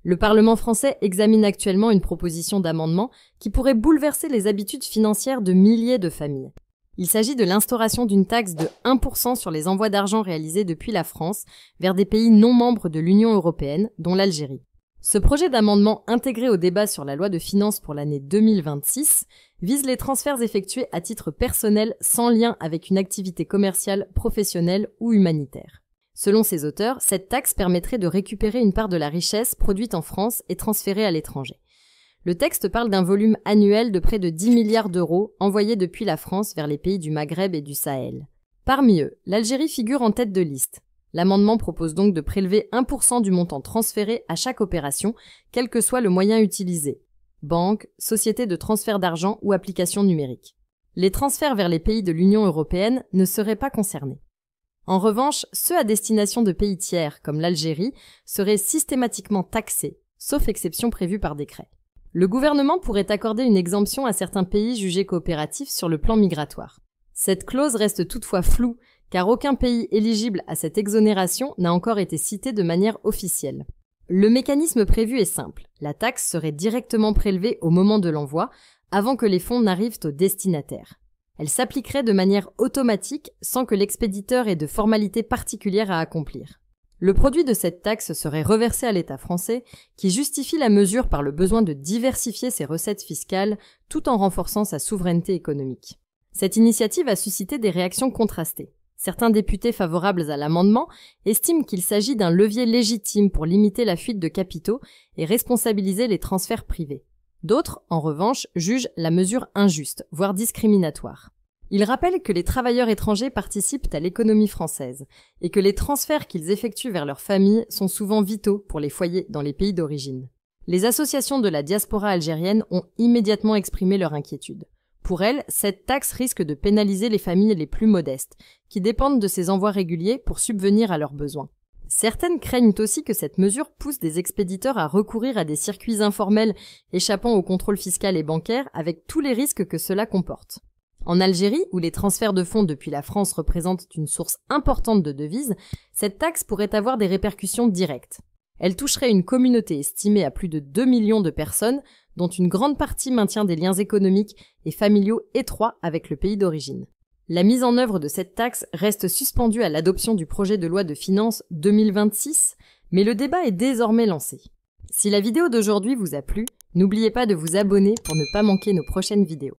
Le Parlement français examine actuellement une proposition d'amendement qui pourrait bouleverser les habitudes financières de milliers de familles. Il s'agit de l'instauration d'une taxe de 1% sur les envois d'argent réalisés depuis la France vers des pays non membres de l'Union européenne, dont l'Algérie. Ce projet d'amendement intégré au débat sur la loi de finances pour l'année 2026 vise les transferts effectués à titre personnel sans lien avec une activité commerciale, professionnelle ou humanitaire. Selon ses auteurs, cette taxe permettrait de récupérer une part de la richesse produite en France et transférée à l'étranger. Le texte parle d'un volume annuel de près de 10 milliards d'euros envoyés depuis la France vers les pays du Maghreb et du Sahel. Parmi eux, l'Algérie figure en tête de liste. L'amendement propose donc de prélever 1% du montant transféré à chaque opération, quel que soit le moyen utilisé. Banque, société de transfert d'argent ou application numérique. Les transferts vers les pays de l'Union européenne ne seraient pas concernés. En revanche, ceux à destination de pays tiers, comme l'Algérie, seraient systématiquement taxés, sauf exception prévue par décret. Le gouvernement pourrait accorder une exemption à certains pays jugés coopératifs sur le plan migratoire. Cette clause reste toutefois floue, car aucun pays éligible à cette exonération n'a encore été cité de manière officielle. Le mécanisme prévu est simple. La taxe serait directement prélevée au moment de l'envoi, avant que les fonds n'arrivent au destinataire. Elle s'appliquerait de manière automatique sans que l'expéditeur ait de formalités particulières à accomplir. Le produit de cette taxe serait reversé à l'État français, qui justifie la mesure par le besoin de diversifier ses recettes fiscales tout en renforçant sa souveraineté économique. Cette initiative a suscité des réactions contrastées. Certains députés favorables à l'amendement estiment qu'il s'agit d'un levier légitime pour limiter la fuite de capitaux et responsabiliser les transferts privés. D'autres, en revanche, jugent la mesure injuste, voire discriminatoire. Ils rappellent que les travailleurs étrangers participent à l'économie française et que les transferts qu'ils effectuent vers leurs familles sont souvent vitaux pour les foyers dans les pays d'origine. Les associations de la diaspora algérienne ont immédiatement exprimé leur inquiétude. Pour elles, cette taxe risque de pénaliser les familles les plus modestes, qui dépendent de ces envois réguliers pour subvenir à leurs besoins. Certaines craignent aussi que cette mesure pousse des expéditeurs à recourir à des circuits informels échappant au contrôle fiscal et bancaire avec tous les risques que cela comporte. En Algérie, où les transferts de fonds depuis la France représentent une source importante de devises, cette taxe pourrait avoir des répercussions directes. Elle toucherait une communauté estimée à plus de 2 millions de personnes, dont une grande partie maintient des liens économiques et familiaux étroits avec le pays d'origine. La mise en œuvre de cette taxe reste suspendue à l'adoption du projet de loi de finances 2026, mais le débat est désormais lancé. Si la vidéo d'aujourd'hui vous a plu, n'oubliez pas de vous abonner pour ne pas manquer nos prochaines vidéos.